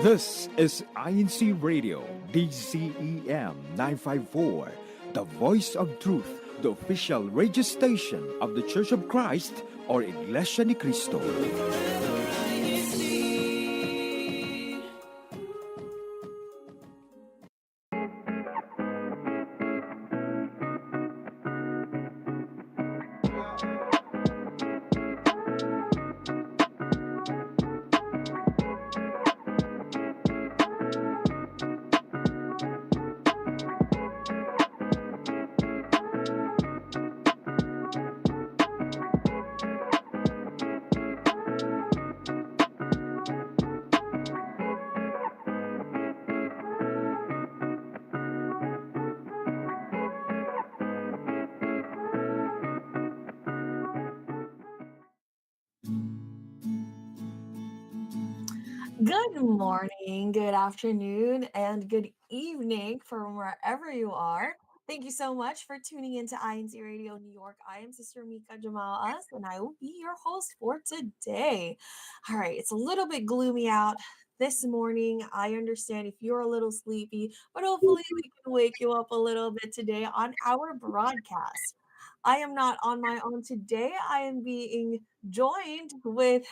This is INCRadio, DCEM 954, the voice of truth, the official radio station of the Church of Christ or Iglesia ni Cristo. Good morning, good afternoon, and good evening from wherever you are. Thank you so much for tuning into INC Radio New York. I am Sister Mika Jamaas, and I will be your host for today. All right, it's a little bit gloomy out this morning. I understand if you're a little sleepy, but hopefully we can wake you up a little bit today on our broadcast. I am not on my own today. I am being joined with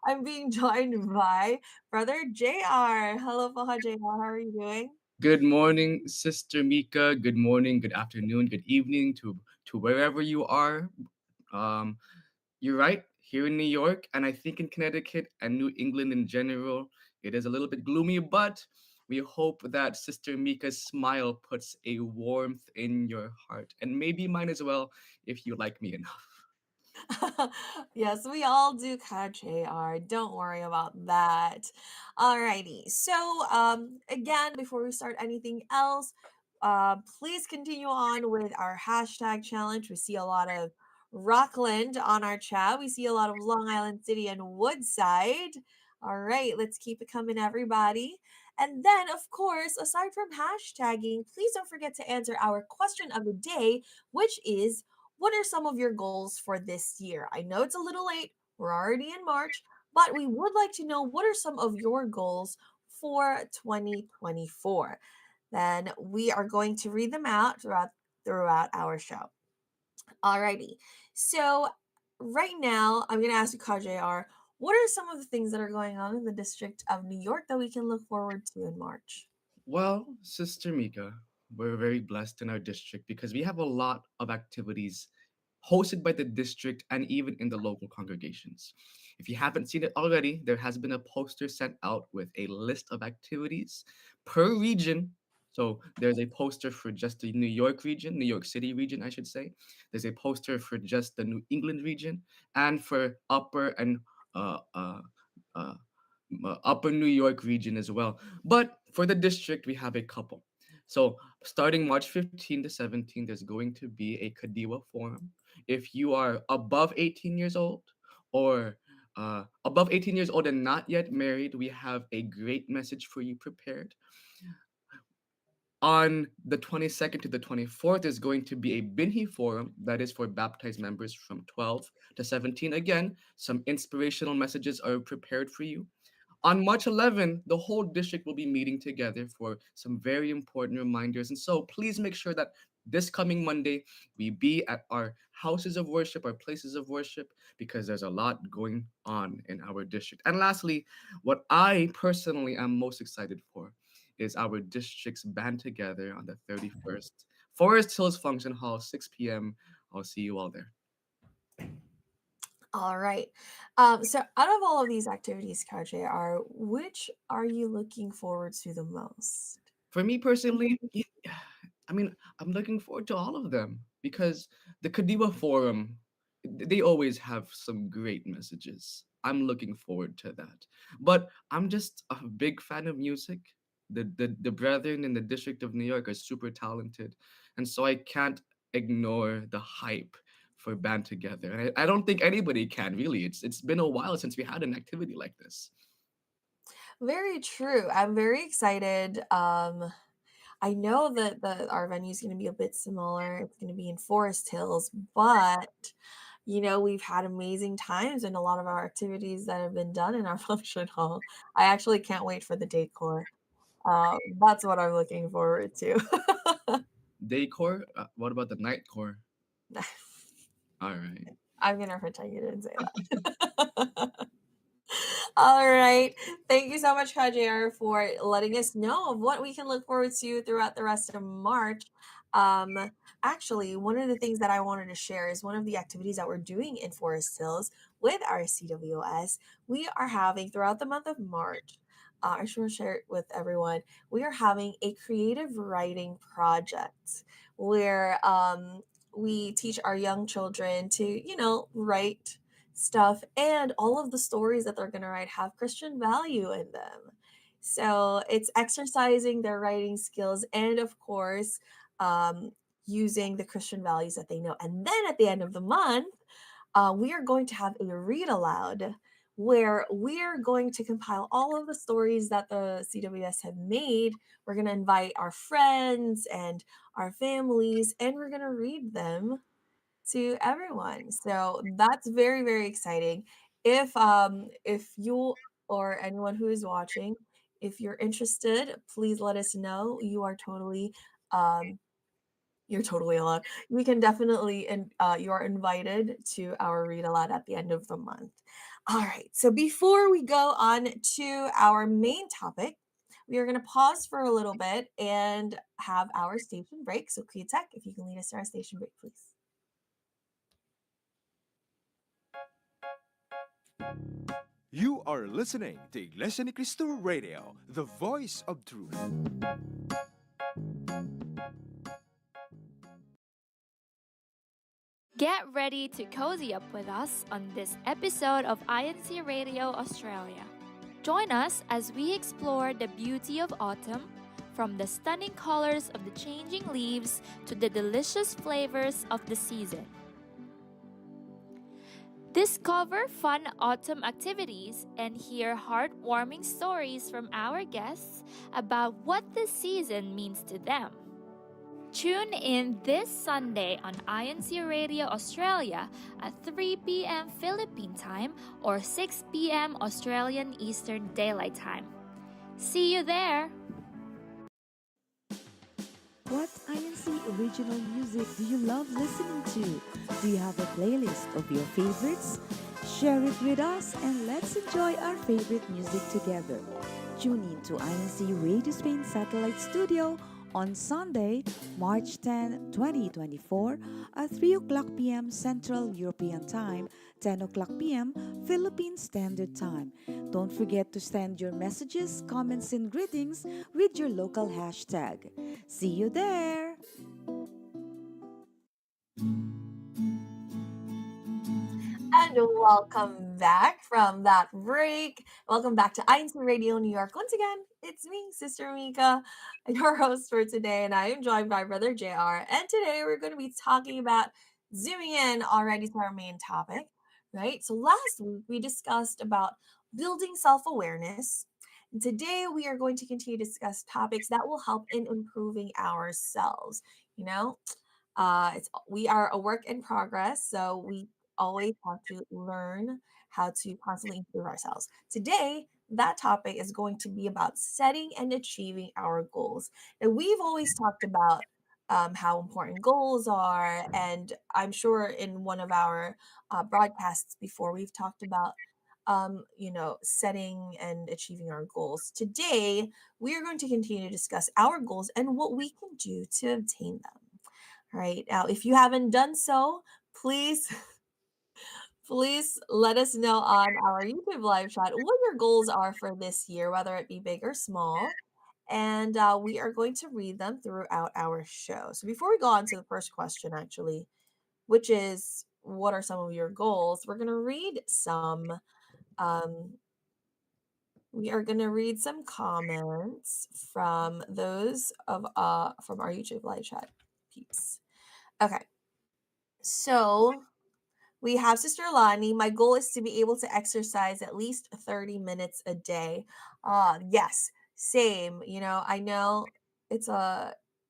I'm being joined by Brother JR. Hello, Paha JR. How are you doing? Good morning, Sister Mika. Good morning, good afternoon, good evening to wherever you are. Um, you're right. Here in New York, and I think in Connecticut and New England in general, it is a little bit gloomy, but we hope that Sister Mika's smile puts a warmth in your heart, and maybe mine as well, if you like me enough. Yes, we all do catch JR. Don't worry about that. Alrighty. So, again, before we start anything else, please continue on with our hashtag challenge. We see a lot of Rockland on our chat. We see a lot of Long Island City and Woodside. All right, let's keep it coming, everybody. And then, of course, aside from hashtagging, please don't forget to answer our question of the day, which is what are some of your goals for this year? I know it's a little late, we're already in March, but we would like to know what are some of your goals for 2024. Then we are going to read them out throughout our show. Alrighty. So right now I'm gonna ask you, KJR, what are some of the things that are going on in the District of New York that we can look forward to in March? Well, Sister Mika, we're very blessed in our district because we have a lot of activities hosted by the district and even in the local congregations. If you haven't seen it already, there has been a poster sent out with a list of activities per region. So there's a poster for just the New York region, New York City region, I should say. There's a poster for just the New England region and for uh, uh, uh, upper New York region as well. But for the district, we have a couple. So starting March 15 to 17, there's going to be a Kadiwa forum. If you are above 18 years old or above 18 years old and not yet married, we have a great message for you prepared. On the 22nd to the 24th is going to be a Binhi Forum that is for baptized members from 12 to 17. Again, some inspirational messages are prepared for you. On March 11th, the whole district will be meeting together for some very important reminders. And so please make sure that this coming Monday, we be at our houses of worship, our places of worship, because there's a lot going on in our district. And lastly, what I personally am most excited for is our district's band together on the 31st. Forest Hills Function Hall, 6 p.m. I'll see you all there. All right. So out of all of these activities, KJR, which are you looking forward to the most? For me personally, I mean, I'm looking forward to all of them because the Kadiwa Forum, they always have some great messages. I'm looking forward to that. But I'm just a big fan of music. The brethren in the District of New York are super talented. And so I can't ignore the hype for band together. And I don't think anybody can really. It's been a while since we had an activity like this. Very true. I'm very excited. I know that our venue is going to be a bit smaller. It's going to be in Forest Hills, but We've had amazing times in a lot of our activities that have been done in our function hall. I actually can't wait for the decor. That's what I'm looking forward to. Day core? What about the night core? All right. I'm gonna pretend you didn't say that. All right. Thank you so much, KJR, for letting us know of what we can look forward to throughout the rest of March. Um, Actually, one of the things that I wanted to share is one of the activities that we're doing in Forest Hills with our CWS. We are having throughout the month of March. I just want to share it with everyone. We are having a creative writing project where we teach our young children to, write stuff, and all of the stories that they're going to write have Christian value in them. So it's exercising their writing skills and, of course, um, using the Christian values that they know. And then at the end of the month, we are going to have a read aloud where we're going to compile all of the stories that the CWS have made. We're going to invite our friends and our families, and we're going to read them to everyone. So that's very, very exciting. If you or anyone who is watching, if you're interested, please let us know. Um you're totally allowed. You can definitely, and you are invited to our read aloud at the end of the month. All right. So before we go on to our main topic, we are going to pause for a little bit and have our station break. So Tech, if you can lead us to our station break, please. You are listening to Iglesia Ni Cristo Radio, the voice of truth. Get ready to cozy up with us on this episode of INC Radio Australia. Join us as we explore the beauty of autumn, from the stunning colors of the changing leaves to the delicious flavors of the season. Discover fun autumn activities and hear heartwarming stories from our guests about what this season means to them. Tune in this Sunday on INC Radio Australia at 3 p.m. Philippine Time or 6 p.m. Australian Eastern Daylight Time. See you there! What INC original music do you love listening to? Do you have a playlist of your favorites? Share it with us and let's enjoy our favorite music together. Tune in to INC Radio Spain Satellite Studio on Sunday, March 10, 2024 at 3 o'clock p.m. Central European Time, 10 o'clock p.m. Philippine Standard Time. Don't forget to send your messages, comments, and greetings with your local hashtag. See you there! And welcome back from that break. Welcome back to INC Radio New York. Once again, it's me, Sister Mika, your host for today, and I am joined by Brother JR. And today we're going to be talking about zooming in already to our main topic, right? So last week we discussed about building self-awareness. And today we are going to continue to discuss topics that will help in improving ourselves. You know, we are a work in progress, so we always have to learn how to constantly improve ourselves. Today, that topic is going to be about setting and achieving our goals. And we've always talked about how important goals are, and I'm sure in one of our broadcasts before we've talked about setting and achieving our goals. Today, we are going to continue to discuss our goals and what we can do to obtain them. All right. Now, if you haven't done so, please, please let us know on our YouTube live chat what your goals are for this year, whether it be big or small. And we are going to read them throughout our show. So before we go on to the first question, actually, which is what are some of your goals? Um, we are going to read some comments from those of from our YouTube live chat peeps. Okay. So we have Sister Lani. My goal is to be able to exercise at least 30 minutes a day. Yes, same. I know it's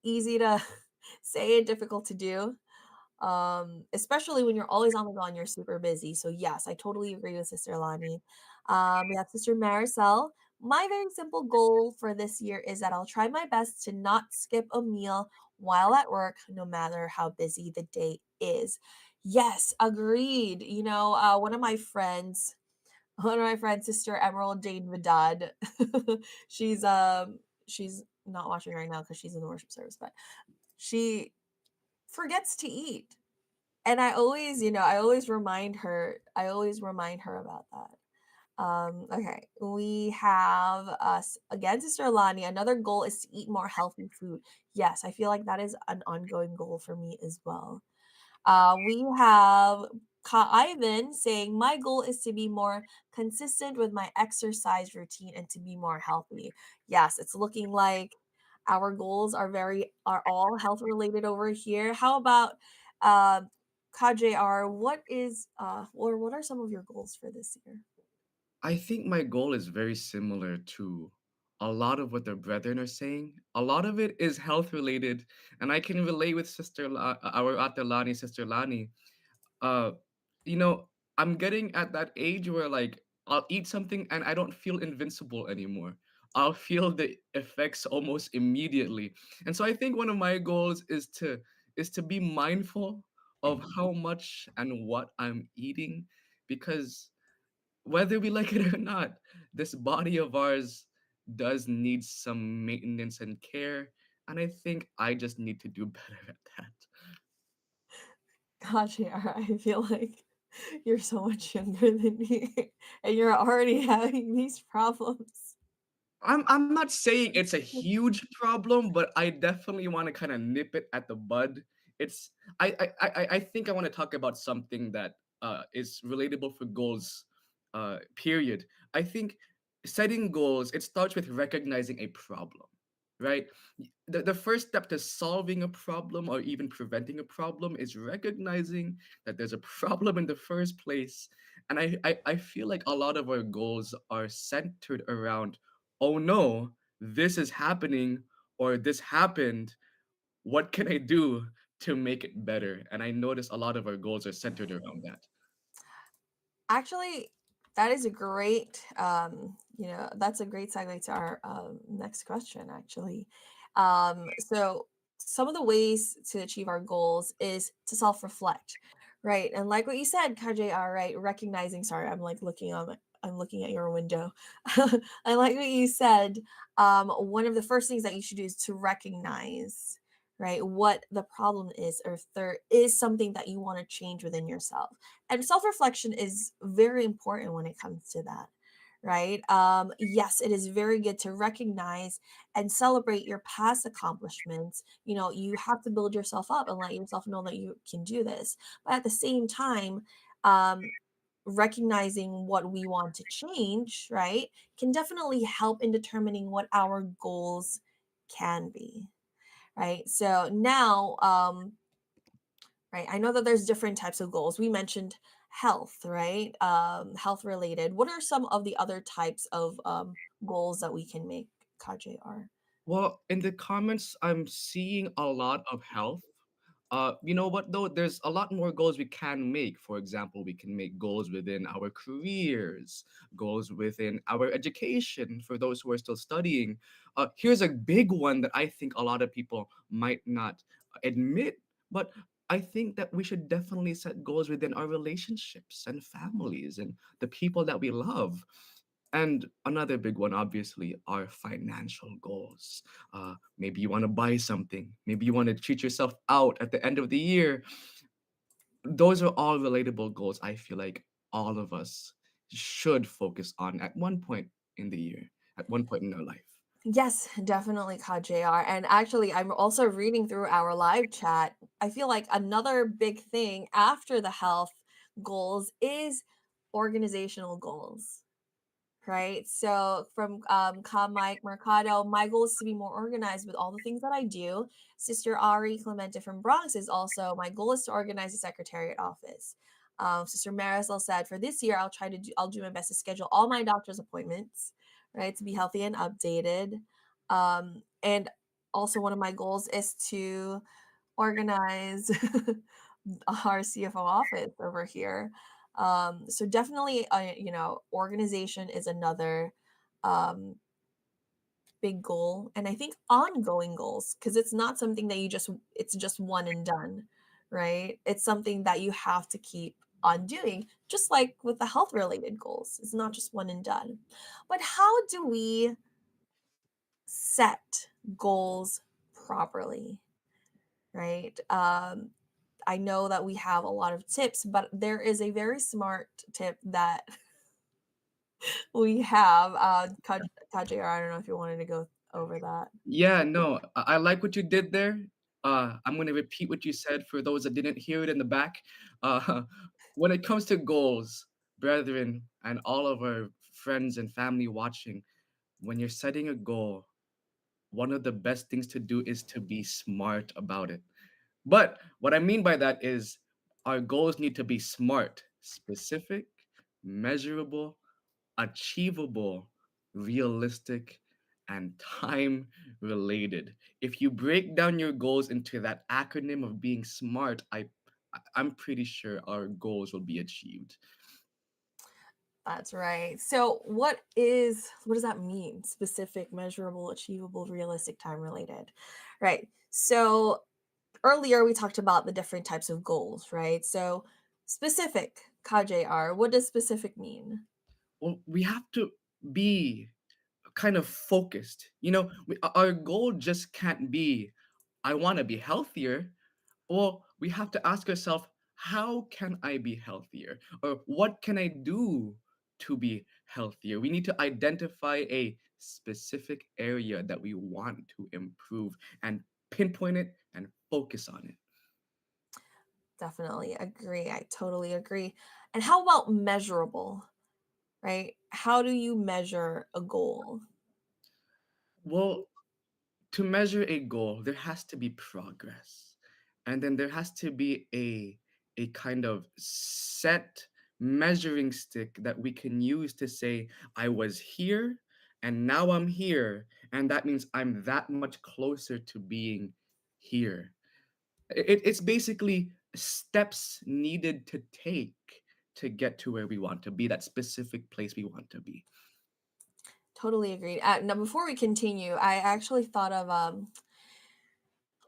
easy to say and difficult to do. especially when you're always on the go and you're super busy. So yes, I totally agree with Sister Lani. We have Sister Maricel. My very simple goal for this year is that I'll try my best to not skip a meal while at work, no matter how busy the day is. Yes, agreed. One of my friends, Sister Emerald Jane Vidad, she's she's not watching right now because she's in the worship service, but she forgets to eat. And I always remind her about that. Okay, we have us again, Sister Alani. Another goal is to eat more healthy food. Yes, I feel like that is an ongoing goal for me as well. We have Ivan saying, my goal is to be more consistent with my exercise routine and to be more healthy. Yes, it's looking like our goals are all health related over here. How about uh, KJR? What are some of your goals for this year? I think my goal is very similar to a lot of what the brethren are saying. A lot of it is health related, and I can relate with our Ate Lani, Sister Lani. uh you know, I'm getting at that age where like I'll eat something and I don't feel invincible anymore. I'll feel the effects almost immediately. And so I think one of my goals is to be mindful of how much and what I'm eating, because whether we like it or not, this body of ours does need some maintenance and care, and I think I just need to do better at that. KJR, I feel like you're so much younger than me and you're already having these problems. I'm not saying it's a huge problem, but I definitely want to kind of nip it at the bud. It's I think I want to talk about something that is relatable for goals. Period. I think setting goals, it starts with recognizing a problem, right? The first step to solving a problem or even preventing a problem is recognizing that there's a problem in the first place. And I feel like a lot of our goals are centered around, oh no, this is happening, or this happened. What can I do to make it better? And I notice a lot of our goals are centered around that. Actually, that is a great, that's a great segue to our next question, actually. So, some of the ways to achieve our goals is to self reflect, right? And like what you said, KJR, right? Recognizing, sorry, I'm looking at your window. I like what you said. One of the first things that you should do is to recognize, right, what the problem is, or if there is something that you want to change within yourself. And self-reflection is very important when it comes to that, right? Yes, it is very good to recognize and celebrate your past accomplishments. You have to build yourself up and let yourself know that you can do this, but at the same time, um, recognizing what we want to change, right, can definitely help in determining what our goals can be, right? So now, right, I know that there's different types of goals. We mentioned health, right? Health related. What are some of the other types of goals that we can make, KJR? Well, in the comments, I'm seeing a lot of health. You know what though? There's a lot more goals we can make. For example, we can make goals within our careers, goals within our education for those who are still studying. Here's a big one that I think a lot of people might not admit, but I think that we should definitely set goals within our relationships and families and the people that we love. And another big one, obviously, are financial goals. Maybe you want to buy something. Maybe you want to treat yourself out at the end of the year. Those are all relatable goals. I feel like all of us should focus on at one point in the year, at one point in our life. Yes, definitely, KJR. And actually, I'm also reading through our live chat. I feel like another big thing after the health goals is organizational goals, right? So from Mike Mercado, my goal is to be more organized with all the things that I do. Sister Ari Clemente from Bronx is also, my goal is to organize the secretariat office. Sister Marisol said, for this year, I'll do my best to schedule all my doctor's appointments, right, to be healthy and updated. And also one of my goals is to organize our CFO office over here. So definitely, organization is another um, big goal, and I think ongoing goals, because it's not something that it's just one and done, right? It's something that you have to keep on doing, just like with the health related goals. It's not just one and done. But how do we set goals properly, right? I know that we have a lot of tips, but there is a very smart tip that we have. Kajr, I don't know if you wanted to go over that. Yeah, no, I like what you did there. I'm going to repeat what you said for those that didn't hear it in the back. Uh, when it comes to goals, brethren, and all of our friends and family watching, when you're setting a goal, one of the best things to do is to be smart about it. But what I mean by that is our goals need to be smart, specific, measurable, achievable, realistic, and time related. If you break down your goals into that acronym of being smart, I'm pretty sure our goals will be achieved. That's right. So what does that mean? Specific, measurable, achievable, realistic, time related. Right. So earlier we talked about the different types of goals, right? So specific, KJR, what does specific mean? Well, we have to be kind of focused. Our goal just can't be, I want to be healthier. Well, we have to ask ourselves, how can I be healthier? Or what can I do to be healthier? We need to identify a specific area that we want to improve and pinpoint it and focus on it. Definitely agree. I totally agree. And how about measurable, right? How do you measure a goal? Well, to measure a goal, there has to be progress. And then there has to be a kind of set measuring stick that we can use to say, I was here and now I'm here. And that means I'm that much closer to being here. It's basically steps needed to take to get to where we want to be, that specific place we want to be. Totally agreed. Now, before we continue, I actually thought of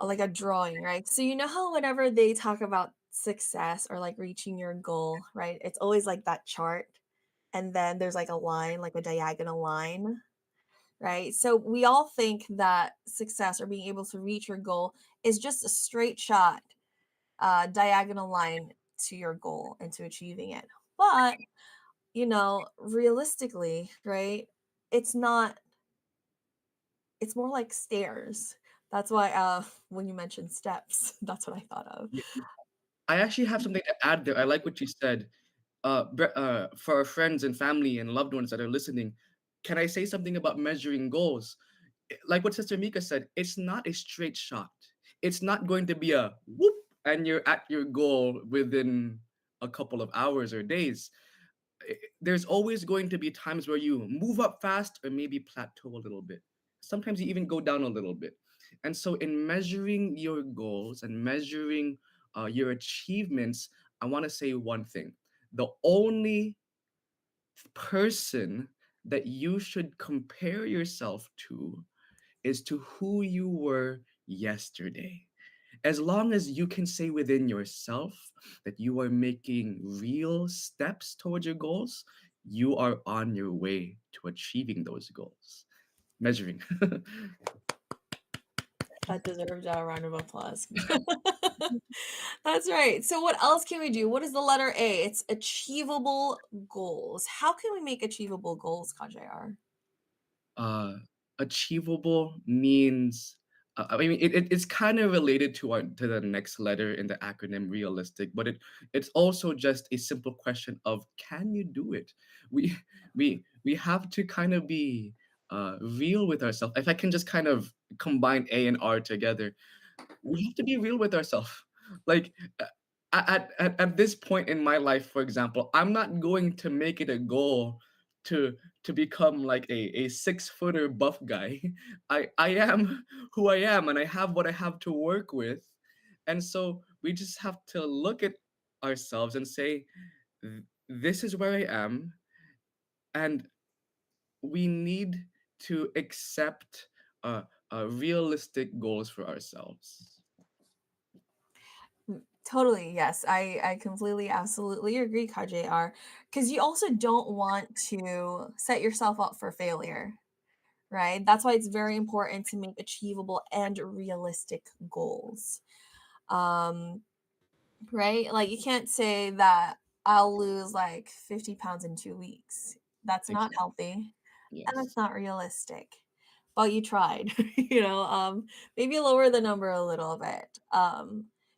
like a drawing, right? So you know how whenever they talk about success or like reaching your goal, right? It's always like that chart, and then there's like a line, like a diagonal line, right? So we all think that success or being able to reach your goal is just a straight shot, diagonal line to your goal and to achieving it. But realistically, right? It's not. It's more like stairs. That's why when you mentioned steps, that's what I thought of. I actually have something to add there. I like what you said. For our friends and family and loved ones that are listening, can I say something about measuring goals? Like what Sister Mika said, it's not a straight shot. It's not going to be a whoop and you're at your goal within a couple of hours or days. There's always going to be times where you move up fast or maybe plateau a little bit. Sometimes you even go down a little bit. And so, in measuring your goals and measuring your achievements, I want to say one thing. The only person that you should compare yourself to is to who you were yesterday. As long as you can say within yourself that you are making real steps towards your goals, you are on your way to achieving those goals. Measuring. That deserves a round of applause. That's right. So what else can we do? What is the letter A? It's achievable goals. How can we make achievable goals, KJR? uh, Achievable means I mean it's kind of related to the next letter in the acronym realistic, but it's also just a simple question of can you do it? We we have to kind of be real with ourselves. If I can just kind of combine A and R together, we have to be real with ourselves. Like at this point in my life, for example, I'm not going to make it a goal to to become like a 6 footer buff guy. I am who I am and I have what I have to work with. And so we just have to look at ourselves and say, this is where I am, and we need to accept uh, realistic goals for ourselves. Totally, yes. I completely, absolutely agree, KJR. Because you also don't want to set yourself up for failure, right? That's why it's very important to make achievable and realistic goals. Um, right? Like you can't say that I'll lose like 50 pounds in 2 weeks. That's not Exactly. healthy and that's Yes. not realistic. But you tried, maybe lower the number a little bit.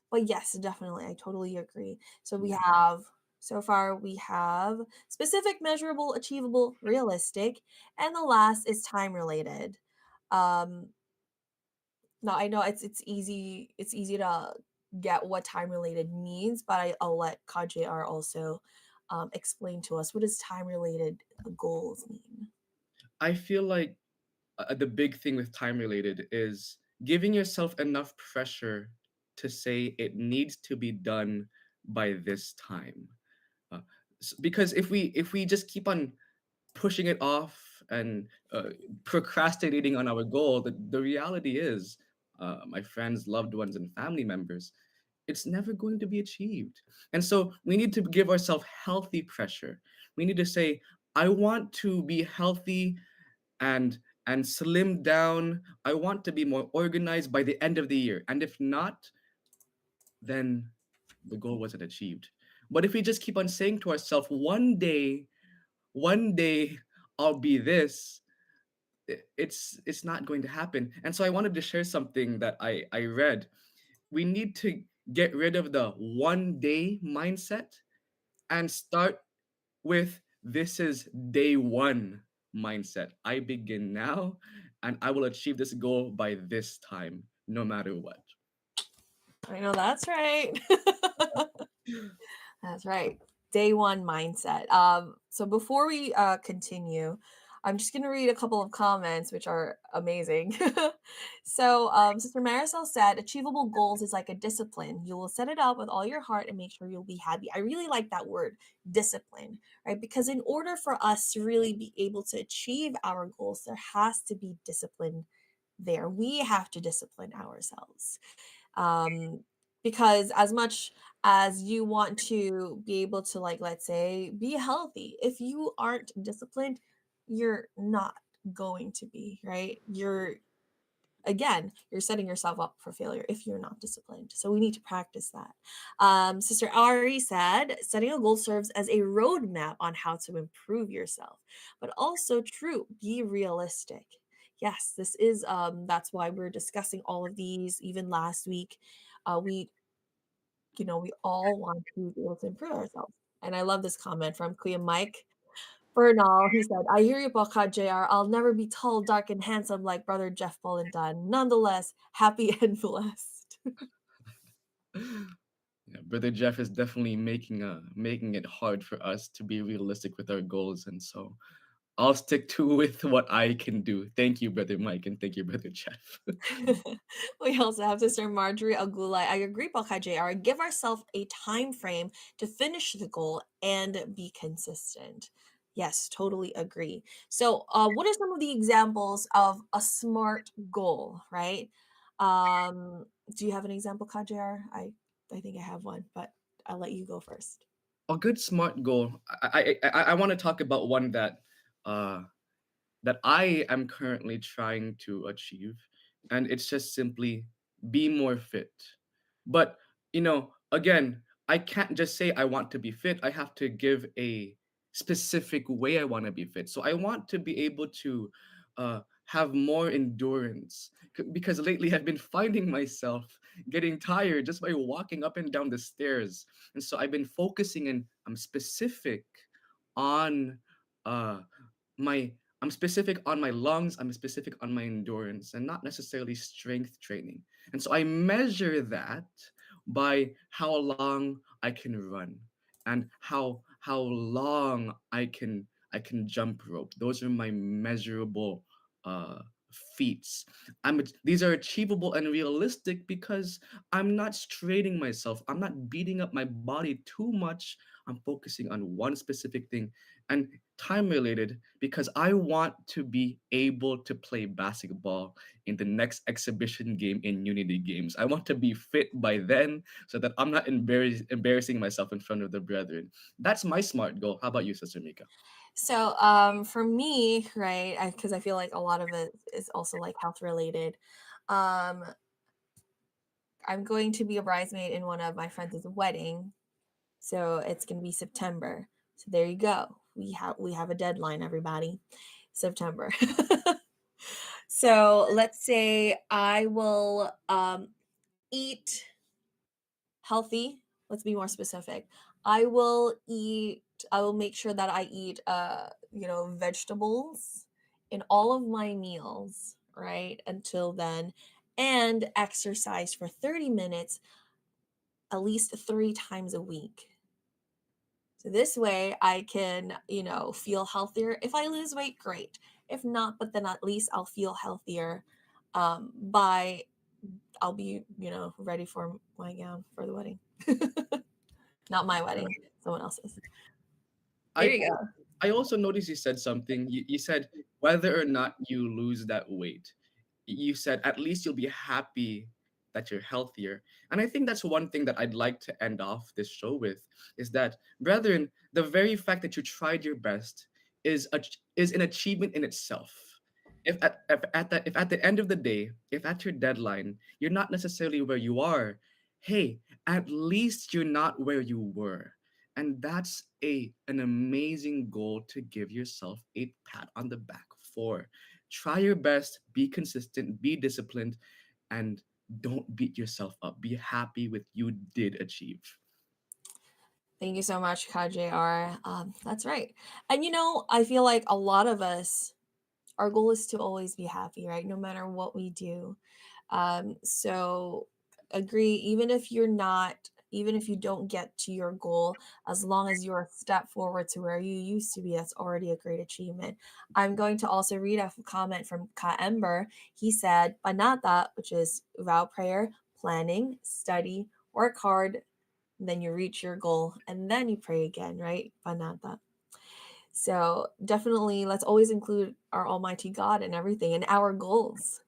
But yes, definitely, I totally agree. So we Yeah. have so far we have specific, measurable, achievable, realistic, and the last is time related. Um, Now I know it's easy to get what time related means, but I'll let KJR also explain to us what does time related goals mean. I feel like the big thing with time related is giving yourself enough pressure to say it needs to be done by this time. Uh, because if we just keep on pushing it off and procrastinating on our goal, the reality is, my friends, loved ones, and family members, it's never going to be achieved. And so we need to give ourselves healthy pressure. We need to say, I want to be healthy and slim down. I want to be more organized by the end of the year. And if not, then the goal wasn't achieved. But if we just keep on saying to ourselves, one day I'll be this, it's not going to happen. And so I wanted to share something that I read. We need to get rid of the one day mindset and start with this is day one mindset. I begin now and I will achieve this goal by this time, no matter what. I know that's right. That's right. Day one mindset. So before we continue, I'm just gonna read a couple of comments which are amazing. So Sister Marisol said, achievable goals is like a discipline. You will set it up with all your heart and make sure you'll be happy. I really like that word, discipline, right? Because in order for us to really be able to achieve our goals, there has to be discipline there. We have to discipline ourselves. um, because as much as you want to be able to, like, let's say, be healthy, if you aren't disciplined, you're not going to be, right? You're setting yourself up for failure if you're not disciplined. So we need to practice that. Sister Ari said, setting a goal serves as a roadmap on how to improve yourself, but also true, be realistic. Yes, this is that's why we're discussing all of these even last week. We we all want to be able to improve ourselves. And I love this comment from Kuya Mike Bernal. He said, I hear you, Baka JR. I'll never be tall, dark, and handsome like brother Jeff Bollendan. Nonetheless, happy and blessed. Yeah, Brother Jeff is definitely making it hard for us to be realistic with our goals, and so I'll stick to with what I can do. Thank you, Brother Mike, and thank you, Brother Jeff. We also have Sister Marjorie Agulay. I agree, Baka JR. Give ourselves a time frame to finish the goal and be consistent. Yes, totally agree. So, what are some of the examples of a SMART goal, right? Um, do you have an example, KJR? I think I have one, but I'll let you go first. A good smart goal. I want to talk about one uh that I am currently trying to achieve, and it's just simply be more fit. But, again, I can't just say I want to be fit. I have to give a specific way I want to be fit. So I want to be able to have more endurance, because lately I've been finding myself getting tired just by walking up and down the stairs. And so I've been focusing, and I'm specific on uh, my I'm specific on my lungs, I'm specific on my endurance, and not necessarily strength training. And so I measure that by how long I can run and how long I can jump rope. Those are my measurable feats. These are achievable and realistic because I'm not straining myself. I'm not beating up my body too much. I'm focusing on one specific thing and time related because I want to be able to play basketball in the next exhibition game in Unity Games. I want to be fit by then so that I'm not embarrassing myself in front of the brethren. That's my smart goal. How about you, Sister Mika? So, for me, right, because I feel like a lot of it is also like health related. Um, I'm going to be a bridesmaid in one of my friends' wedding, so it's gonna be September. So there you go. We have a deadline, everybody. September. So let's say I will eat healthy. Let's be more specific. I will make sure that I eat vegetables in all of my meals, right? Until then, and exercise for 30 minutes at least 3 times a week. So this way I can, feel healthier. If I lose weight, great. If not, but then at least I'll feel healthier by I'll be, ready for my gown for the wedding. Not my wedding, someone else's. There I you go. I also noticed you said something. You said whether or not you lose that weight, you said at least you'll be happy that you're healthier. And I think that's one thing that I'd like to end off this show with is that, brethren, the very fact that you tried your best is an achievement in itself. If at the end of the day, if at your deadline, you're not necessarily where you are, hey, at least you're not where you were. And that's an amazing goal to give yourself a pat on the back for. Try your best, be consistent, be disciplined, and don't beat yourself up. Be happy with you did achieve. Thank you so much, KJR. That's right. And I feel like a lot of us, our goal is to always be happy, right? No matter what we do. So agree, even if you don't get to your goal, as long as you're a step forward to where you used to be, that's already a great achievement. I'm going to also read a comment from Ka Ember. He said, Panata, which is vow prayer, planning, study, work hard, then you reach your goal, and then you pray again, right? Panata. So definitely let's always include our Almighty God in everything and our goals,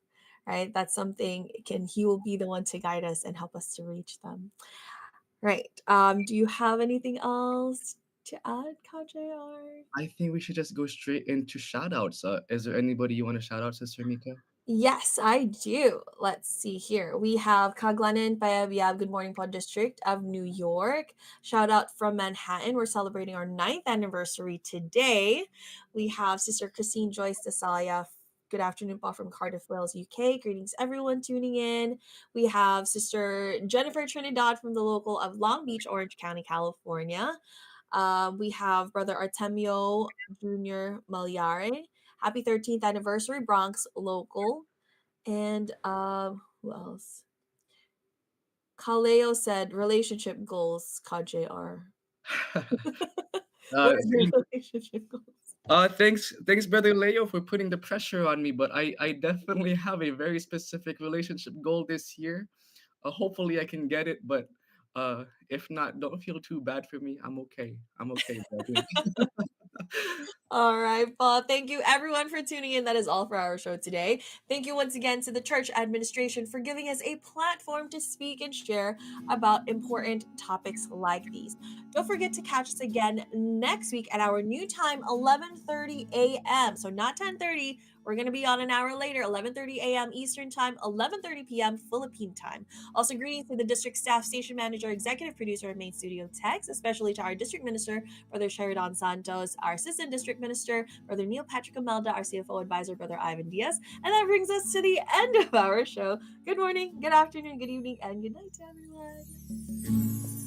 right? That's something he will be the one to guide us and help us to reach them. Right. Do you have anything else to add, KJR? I think we should just go straight into shout outs. Is there anybody you want to shout out, Sister Mika? Yes, I do. Let's see here. We have Kaglanan Payabyab Good Morning Pod District of New York. Shout out from Manhattan. We're celebrating our 9th anniversary today. We have Sister Christine Joyce Desalia. Good afternoon, Paul from Cardiff, Wales, UK. Greetings, everyone tuning in. We have Sister Jennifer Trinidad from the local of Long Beach, Orange County, California. We have Brother Artemio Jr. Malyare. Happy 13th anniversary, Bronx local. And who else? Kaleo said relationship goals, KJR. What uh, are your relationship goals? thanks, brother Leo, for putting the pressure on me. But I definitely have a very specific relationship goal this year. Hopefully, I can get it. But if not, don't feel too bad for me. I'm okay. I'm okay, brother. All right, Paul. Thank you, everyone, for tuning in. That is all for our show today. Thank you once again to the church administration for giving us a platform to speak and share about important topics like these. Don't forget to catch us again next week at our new time, 11:30 a.m. So not 10:30. We're going to be on an hour later, 11:30 a.m. Eastern Time, 11:30 p.m. Philippine Time. Also, greetings to the district staff, station manager, executive producer, and main studio techs, especially to our district minister, Brother Sheridan Santos, our assistant district minister, Brother Neil Patrick Amelda, our CFO advisor, Brother Ivan Diaz. And that brings us to the end of our show. Good morning, good afternoon, good evening, and good night to everyone.